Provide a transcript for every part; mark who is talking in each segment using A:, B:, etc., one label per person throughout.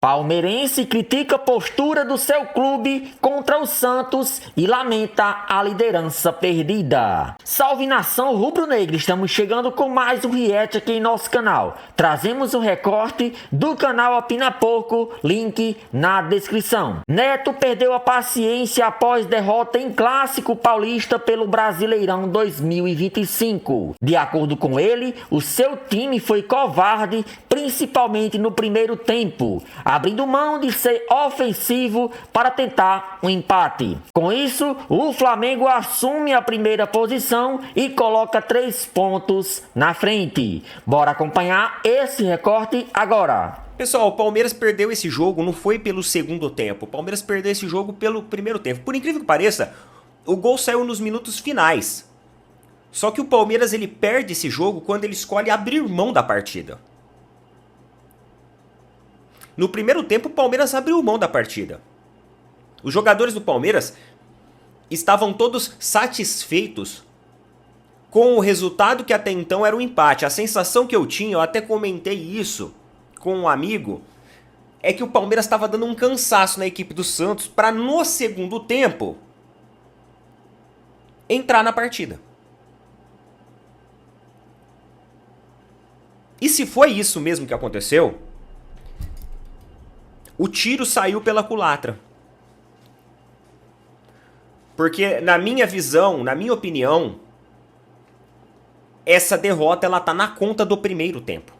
A: Palmeirense critica a postura do seu clube contra o Santos e lamenta a liderança perdida. Salve nação rubro-negra, estamos chegando com mais um react aqui em nosso canal. Trazemos um recorte do canal Opina Pouco, link na descrição. Neto perdeu a paciência após derrota em Clássico Paulista pelo Brasileirão 2025. De acordo com ele, o seu time foi covarde, principalmente no primeiro tempo, abrindo mão de ser ofensivo para tentar um empate. Com isso, o Flamengo assume a primeira posição e coloca 3 pontos na frente. Bora acompanhar esse recorte agora.
B: Pessoal, o Palmeiras perdeu esse jogo, não foi pelo segundo tempo. O Palmeiras perdeu esse jogo pelo primeiro tempo. Por incrível que pareça, o gol saiu nos minutos finais. Só que o Palmeiras ele perde esse jogo quando ele escolhe abrir mão da partida. No primeiro tempo, o Palmeiras abriu mão da partida. Os jogadores do Palmeiras estavam todos satisfeitos com o resultado que até então era um empate. A sensação que eu tinha, eu até comentei isso com um amigo, é que o Palmeiras estava dando um cansaço na equipe do Santos para no segundo tempo entrar na partida. E se foi isso mesmo que aconteceu, o tiro saiu pela culatra. Porque na minha visão, na minha opinião, essa derrota ela tá na conta do primeiro tempo.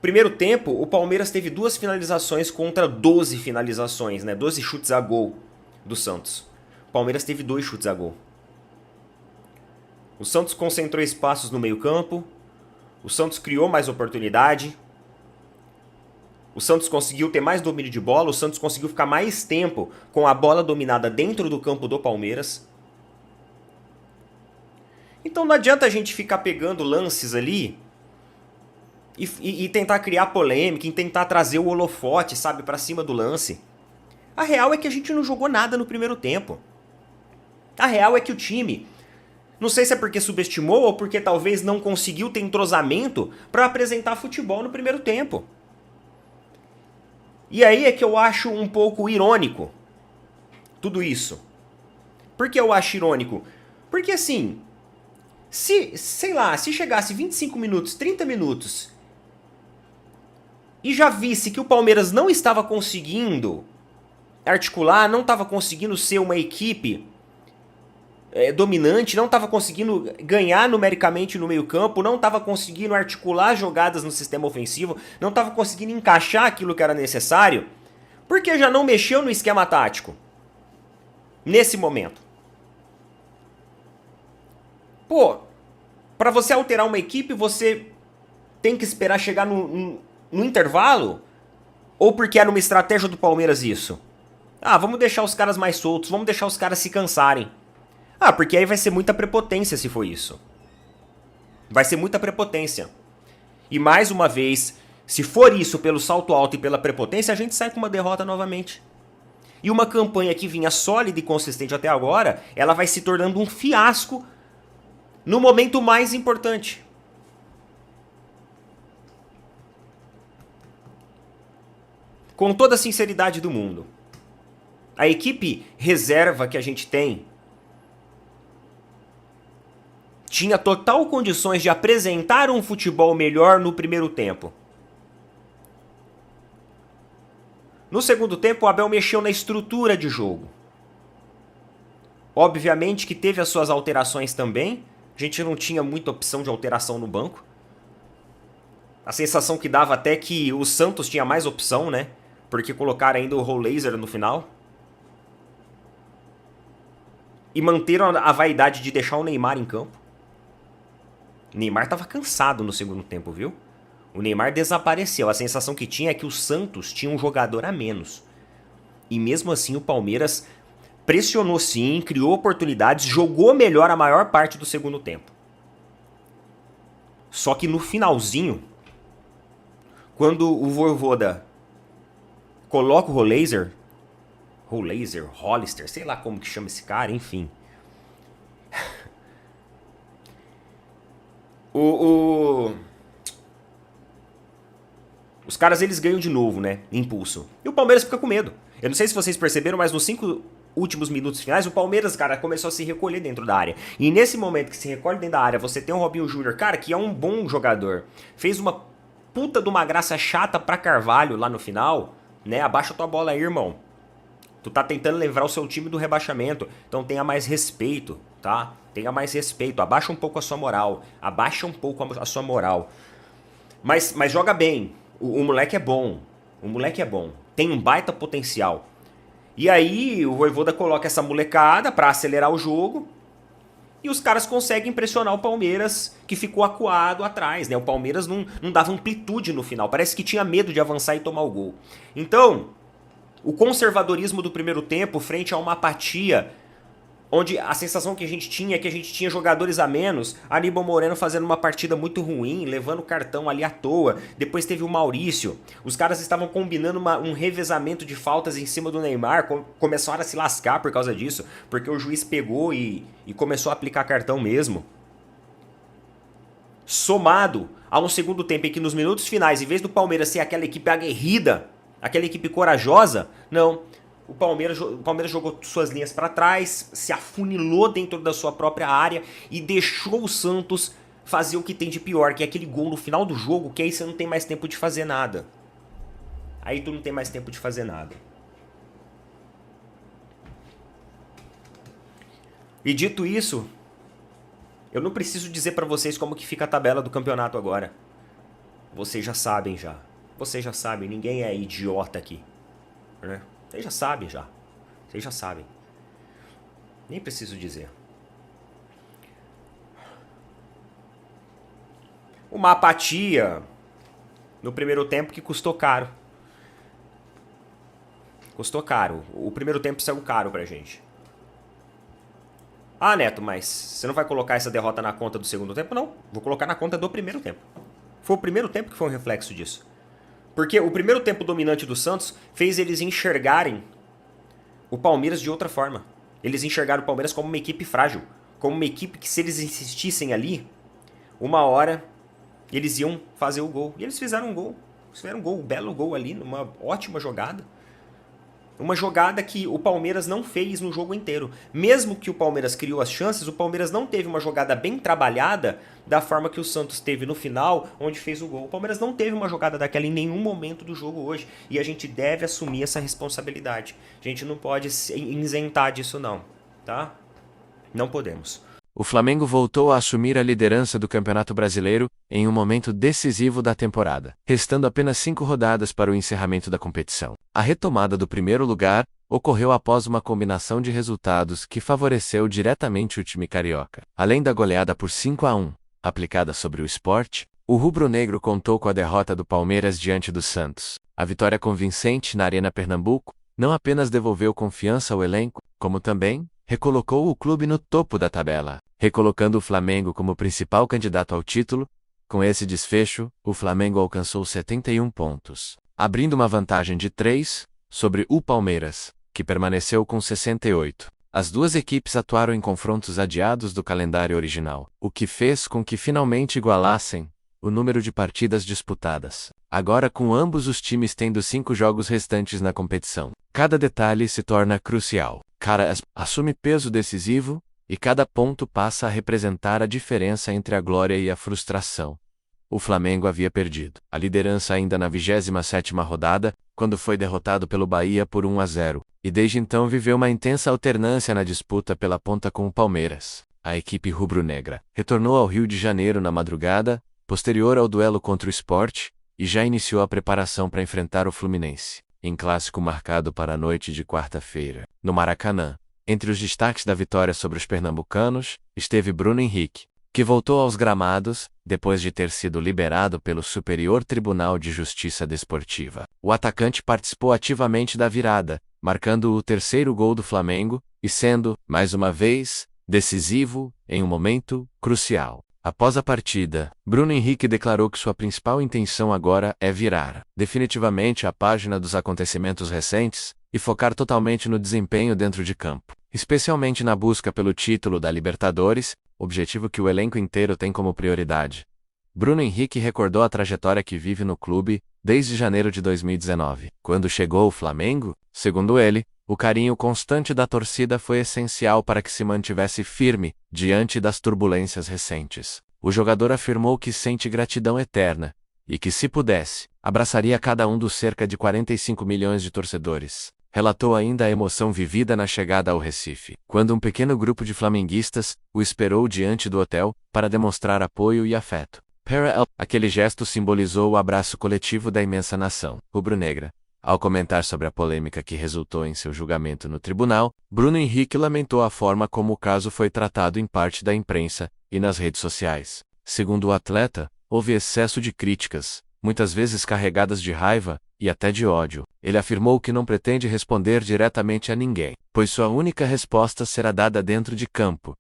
B: Primeiro tempo, o Palmeiras teve 2 finalizações contra 12 finalizações, né? 12 chutes a gol do Santos. O Palmeiras teve 2 chutes a gol. O Santos concentrou espaços no meio-campo. O Santos criou mais oportunidade. O Santos conseguiu ter mais domínio de bola. O Santos conseguiu ficar mais tempo com a bola dominada dentro do campo do Palmeiras. Então não adianta a gente ficar pegando lances ali e tentar criar polêmica, e tentar trazer o holofote, sabe, pra cima do lance. A real é que a gente não jogou nada no primeiro tempo. A real é que o time, não sei se é porque subestimou ou porque talvez não conseguiu ter entrosamento para apresentar futebol no primeiro tempo. E aí é que eu acho um pouco irônico tudo isso. Por que eu acho irônico? Porque assim, se chegasse 25 minutos, 30 minutos e já visse que o Palmeiras não estava conseguindo articular, não estava conseguindo ser uma equipe dominante, não estava conseguindo ganhar numericamente no meio-campo, não estava conseguindo articular jogadas no sistema ofensivo, não estava conseguindo encaixar aquilo que era necessário, porque já não mexeu no esquema tático nesse momento. Pô, para você alterar uma equipe, você tem que esperar chegar no intervalo? Ou porque era uma estratégia do Palmeiras isso? Ah, vamos deixar os caras mais soltos, vamos deixar os caras se cansarem. Ah, porque aí vai ser muita prepotência se for isso. Vai ser muita prepotência. E mais uma vez, se for isso pelo salto alto e pela prepotência, a gente sai com uma derrota novamente. E uma campanha que vinha sólida e consistente até agora, ela vai se tornando um fiasco no momento mais importante. Com toda a sinceridade do mundo, a equipe reserva que a gente tem tinha total condições de apresentar um futebol melhor no primeiro tempo. No segundo tempo, o Abel mexeu na estrutura de jogo. Obviamente que teve as suas alterações também. A gente não tinha muita opção de alteração no banco. A sensação que dava até que o Santos tinha mais opção, né? Porque colocaram ainda o Rollaser no final. E manteram a vaidade de deixar o Neymar em campo. O Neymar tava cansado no segundo tempo, viu? O Neymar desapareceu. A sensação que tinha é que o Santos tinha um jogador a menos. E mesmo assim o Palmeiras pressionou sim, criou oportunidades, jogou melhor a maior parte do segundo tempo. Só que no finalzinho, quando o Vojvoda coloca o Hollister, sei lá como que chama esse cara, enfim. Os caras, eles ganham de novo, né? Impulso. E o Palmeiras fica com medo. Eu não sei se vocês perceberam, mas nos 5 últimos minutos finais, o Palmeiras, cara, começou a se recolher dentro da área. E nesse momento que se recolhe dentro da área, você tem o Robinho Júnior, cara, que é um bom jogador. Fez uma puta de uma graça chata pra Carvalho lá no final, né? Abaixa tua bola aí, irmão. Tu tá tentando livrar o seu time do rebaixamento, então tenha mais respeito, tá? Tenha mais respeito, abaixa um pouco a sua moral, abaixa um pouco a sua moral. Mas joga bem, o moleque é bom, o moleque é bom, tem um baita potencial. E aí o Vojvoda coloca essa molecada pra acelerar o jogo e os caras conseguem pressionar o Palmeiras, que ficou acuado atrás, né? O Palmeiras não dava amplitude no final, parece que tinha medo de avançar e tomar o gol. Então, o conservadorismo do primeiro tempo frente a uma apatia, onde a sensação que a gente tinha é que a gente tinha jogadores a menos, Aníbal Moreno fazendo uma partida muito ruim, levando cartão ali à toa, depois teve o Maurício, os caras estavam combinando um revezamento de faltas em cima do Neymar, começaram a se lascar por causa disso, porque o juiz pegou e começou a aplicar cartão mesmo. Somado a um segundo tempo em que nos minutos finais, em vez do Palmeiras ser aquela equipe aguerrida, aquela equipe corajosa, não. O Palmeiras jogou suas linhas para trás, se afunilou dentro da sua própria área e deixou o Santos fazer o que tem de pior, que é aquele gol no final do jogo, que aí você não tem mais tempo de fazer nada. Aí tu não tem mais tempo de fazer nada. E dito isso, eu não preciso dizer para vocês como que fica a tabela do campeonato agora. Vocês já sabem já. Vocês já sabem, ninguém é idiota aqui, né? Vocês já sabem já. Vocês já sabem. Nem preciso dizer. Uma apatia no primeiro tempo que custou caro. Custou caro. O primeiro tempo saiu caro pra gente. Ah, Neto, mas você não vai colocar essa derrota na conta do segundo tempo? Não. Vou colocar na conta do primeiro tempo. Foi o primeiro tempo que foi um reflexo disso. Porque o primeiro tempo dominante do Santos fez eles enxergarem o Palmeiras de outra forma. Eles enxergaram o Palmeiras como uma equipe frágil. Como uma equipe que, se eles insistissem ali, uma hora eles iam fazer o gol. E eles fizeram um gol. Eles fizeram um gol, um belo gol ali, numa ótima jogada. Uma jogada que o Palmeiras não fez no jogo inteiro. Mesmo que o Palmeiras criou as chances, o Palmeiras não teve uma jogada bem trabalhada da forma que o Santos teve no final, onde fez o gol. O Palmeiras não teve uma jogada daquela em nenhum momento do jogo hoje. E a gente deve assumir essa responsabilidade. A gente não pode se isentar disso não, tá? Não podemos.
C: O Flamengo voltou a assumir a liderança do Campeonato Brasileiro em um momento decisivo da temporada, restando apenas 5 rodadas para o encerramento da competição. A retomada do primeiro lugar ocorreu após uma combinação de resultados que favoreceu diretamente o time carioca. Além da goleada por 5-1, aplicada sobre o Sport, o rubro-negro contou com a derrota do Palmeiras diante do Santos. A vitória convincente na Arena Pernambuco não apenas devolveu confiança ao elenco, como também recolocou o clube no topo da tabela, recolocando o Flamengo como principal candidato ao título. Com esse desfecho, o Flamengo alcançou 71 pontos, abrindo uma vantagem de 3 sobre o Palmeiras, que permaneceu com 68. As duas equipes atuaram em confrontos adiados do calendário original, o que fez com que finalmente igualassem o número de partidas disputadas. Agora, com ambos os times tendo 5 jogos restantes na competição, cada detalhe se torna crucial. Cada assume peso decisivo, e cada ponto passa a representar a diferença entre a glória e a frustração. O Flamengo havia perdido a liderança ainda na 27ª rodada, quando foi derrotado pelo Bahia por 1-0, e desde então viveu uma intensa alternância na disputa pela ponta com o Palmeiras. A equipe rubro-negra retornou ao Rio de Janeiro na madrugada, posterior ao duelo contra o Sport, e já iniciou a preparação para enfrentar o Fluminense, em clássico marcado para a noite de quarta-feira, no Maracanã. Entre os destaques da vitória sobre os pernambucanos, esteve Bruno Henrique, que voltou aos gramados, depois de ter sido liberado pelo Superior Tribunal de Justiça Desportiva. O atacante participou ativamente da virada, marcando o terceiro gol do Flamengo, e sendo, mais uma vez, decisivo, em um momento crucial. Após a partida, Bruno Henrique declarou que sua principal intenção agora é virar definitivamente a página dos acontecimentos recentes e focar totalmente no desempenho dentro de campo, especialmente na busca pelo título da Libertadores, objetivo que o elenco inteiro tem como prioridade. Bruno Henrique recordou a trajetória que vive no clube desde janeiro de 2019. Quando chegou ao Flamengo, segundo ele, o carinho constante da torcida foi essencial para que se mantivesse firme diante das turbulências recentes. O jogador afirmou que sente gratidão eterna e que, se pudesse, abraçaria cada um dos cerca de 45 milhões de torcedores. Relatou ainda a emoção vivida na chegada ao Recife, quando um pequeno grupo de flamenguistas o esperou diante do hotel para demonstrar apoio e afeto. Aquele gesto simbolizou o abraço coletivo da imensa nação rubro-negra. Ao comentar sobre a polêmica que resultou em seu julgamento no tribunal, Bruno Henrique lamentou a forma como o caso foi tratado em parte da imprensa e nas redes sociais. Segundo o atleta, houve excesso de críticas, muitas vezes carregadas de raiva e até de ódio. Ele afirmou que não pretende responder diretamente a ninguém, pois sua única resposta será dada dentro de campo,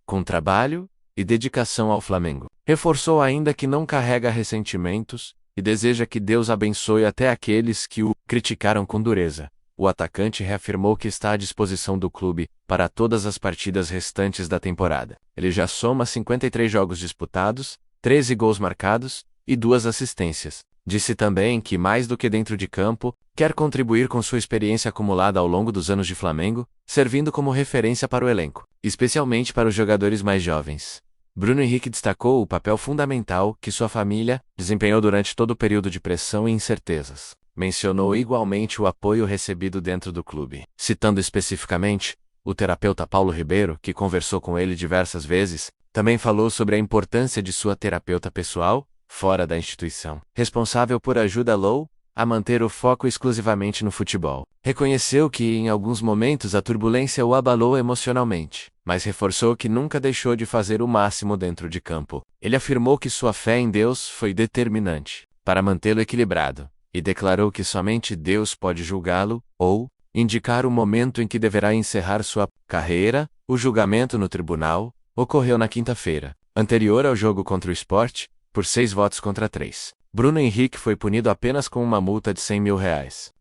C: com trabalho e dedicação ao Flamengo. Reforçou ainda que não carrega ressentimentos e deseja que Deus abençoe até aqueles que o criticaram com dureza. O atacante reafirmou que está à disposição do clube para todas as partidas restantes da temporada. Ele já soma 53 jogos disputados, 13 gols marcados e 2 assistências. Disse também que, mais do que dentro de campo, quer contribuir com sua experiência acumulada ao longo dos anos de Flamengo, servindo como referência para o elenco, especialmente para os jogadores mais jovens. Bruno Henrique destacou o papel fundamental que sua família desempenhou durante todo o período de pressão e incertezas. Mencionou igualmente o apoio recebido dentro do clube. Citando especificamente o terapeuta Paulo Ribeiro, que conversou com ele diversas vezes, também falou sobre a importância de sua terapeuta pessoal, fora da instituição, responsável por ajudá-lo a manter o foco exclusivamente no futebol. Reconheceu que em alguns momentos a turbulência o abalou emocionalmente, mas reforçou que nunca deixou de fazer o máximo dentro de campo. Ele afirmou que sua fé em Deus foi determinante para mantê-lo equilibrado, e declarou que somente Deus pode julgá-lo ou indicar o momento em que deverá encerrar sua carreira. O julgamento no tribunal ocorreu na quinta-feira, anterior ao jogo contra o Sport, por 6 votos contra 3. Bruno Henrique foi punido apenas com uma multa de R$100 mil,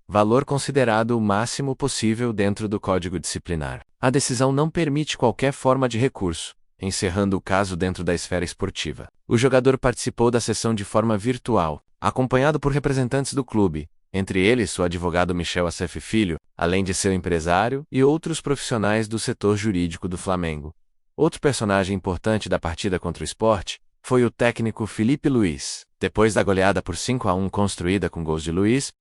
C: valor considerado o máximo possível dentro do Código Disciplinar. A decisão não permite qualquer forma de recurso, encerrando o caso dentro da esfera esportiva. O jogador participou da sessão de forma virtual, acompanhado por representantes do clube, entre eles o advogado Michel Assef Filho, além de seu empresário e outros profissionais do setor jurídico do Flamengo. Outro personagem importante da partida contra o Sport foi o técnico Felipe Luiz. Depois da goleada por 5-1 construída com gols de Luiz,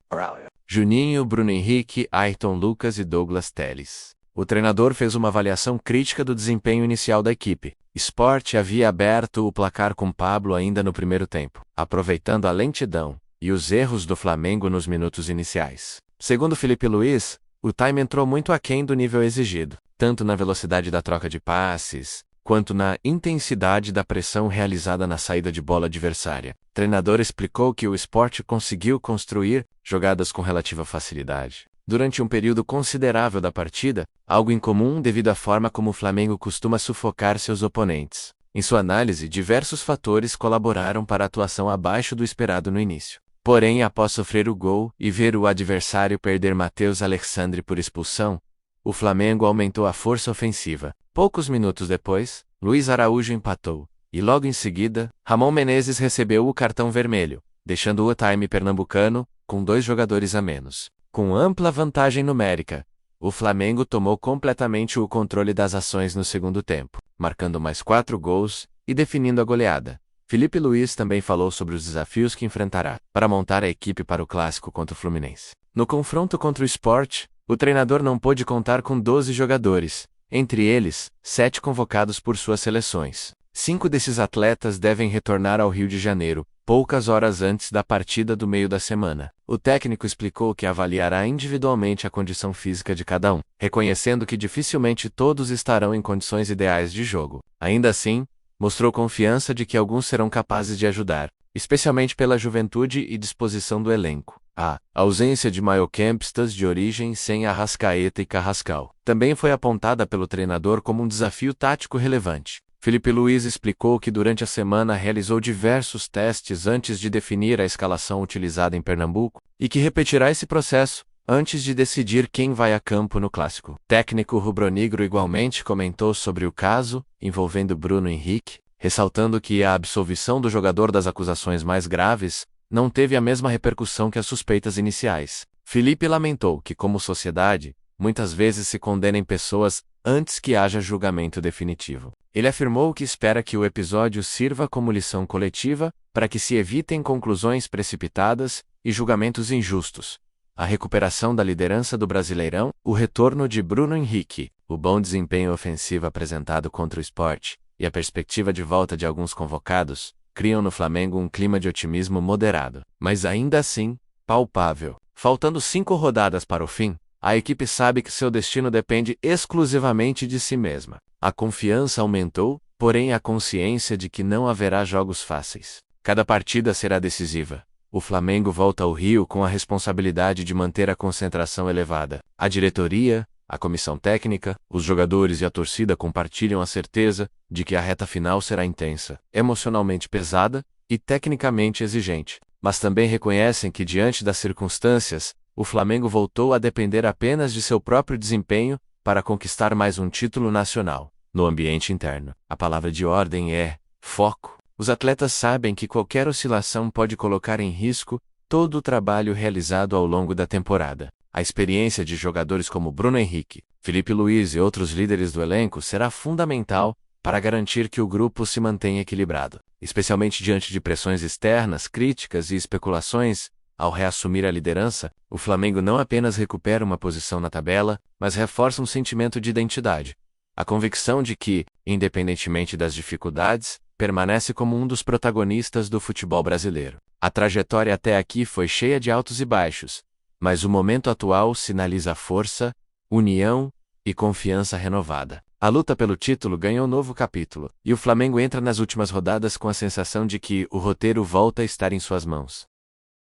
C: Juninho, Bruno Henrique, Ayrton Lucas e Douglas Telles, o treinador fez uma avaliação crítica do desempenho inicial da equipe. Sport havia aberto o placar com Pablo ainda no primeiro tempo, aproveitando a lentidão e os erros do Flamengo nos minutos iniciais. Segundo Felipe Luiz, o time entrou muito aquém do nível exigido, tanto na velocidade da troca de passes, quanto na intensidade da pressão realizada na saída de bola adversária. O treinador explicou que o Sport conseguiu construir jogadas com relativa facilidade durante um período considerável da partida, algo incomum devido à forma como o Flamengo costuma sufocar seus oponentes. Em sua análise, diversos fatores colaboraram para a atuação abaixo do esperado no início. Porém, após sofrer o gol e ver o adversário perder Matheus Alexandre por expulsão, o Flamengo aumentou a força ofensiva. Poucos minutos depois, Luiz Araújo empatou, e logo em seguida, Ramon Menezes recebeu o cartão vermelho, deixando o time pernambucano com 2 jogadores a menos. Com ampla vantagem numérica, o Flamengo tomou completamente o controle das ações no segundo tempo, marcando mais 4 gols e definindo a goleada. Felipe Luiz também falou sobre os desafios que enfrentará para montar a equipe para o clássico contra o Fluminense. No confronto contra o Sport, o treinador não pôde contar com 12 jogadores, entre eles, 7 convocados por suas seleções. 5 desses atletas devem retornar ao Rio de Janeiro, poucas horas antes da partida do meio da semana. O técnico explicou que avaliará individualmente a condição física de cada um, reconhecendo que dificilmente todos estarão em condições ideais de jogo. Ainda assim, mostrou confiança de que alguns serão capazes de ajudar, especialmente pela juventude e disposição do elenco. A ausência de meio-campistas de origem sem Arrascaeta e Carrascal também foi apontada pelo treinador como um desafio tático relevante. Felipe Luiz explicou que durante a semana realizou diversos testes antes de definir a escalação utilizada em Pernambuco e que repetirá esse processo antes de decidir quem vai a campo no clássico. O técnico rubro-negro igualmente comentou sobre o caso envolvendo Bruno Henrique, ressaltando que a absolvição do jogador das acusações mais graves não teve a mesma repercussão que as suspeitas iniciais. Felipe lamentou que, como sociedade, muitas vezes se condenem pessoas antes que haja julgamento definitivo. Ele afirmou que espera que o episódio sirva como lição coletiva para que se evitem conclusões precipitadas e julgamentos injustos. A recuperação da liderança do Brasileirão, o retorno de Bruno Henrique, o bom desempenho ofensivo apresentado contra o Sport e a perspectiva de volta de alguns convocados criam no Flamengo um clima de otimismo moderado, mas ainda assim, palpável. Faltando 5 rodadas para o fim, a equipe sabe que seu destino depende exclusivamente de si mesma. A confiança aumentou, porém a consciência de que não haverá jogos fáceis. Cada partida será decisiva. O Flamengo volta ao Rio com a responsabilidade de manter a concentração elevada. A diretoria, a comissão técnica, os jogadores e a torcida compartilham a certeza de que a reta final será intensa, emocionalmente pesada e tecnicamente exigente. Mas também reconhecem que, diante das circunstâncias, o Flamengo voltou a depender apenas de seu próprio desempenho para conquistar mais um título nacional. No ambiente interno, a palavra de ordem é foco. Os atletas sabem que qualquer oscilação pode colocar em risco todo o trabalho realizado ao longo da temporada. A experiência de jogadores como Bruno Henrique, Felipe Luiz e outros líderes do elenco será fundamental para garantir que o grupo se mantenha equilibrado, especialmente diante de pressões externas, críticas e especulações. Ao reassumir a liderança, o Flamengo não apenas recupera uma posição na tabela, mas reforça um sentimento de identidade. A convicção de que, independentemente das dificuldades, permanece como um dos protagonistas do futebol brasileiro. A trajetória até aqui foi cheia de altos e baixos, mas o momento atual sinaliza força, união e confiança renovada. A luta pelo título ganha um novo capítulo, e o Flamengo entra nas últimas rodadas com a sensação de que o roteiro volta a estar em suas mãos.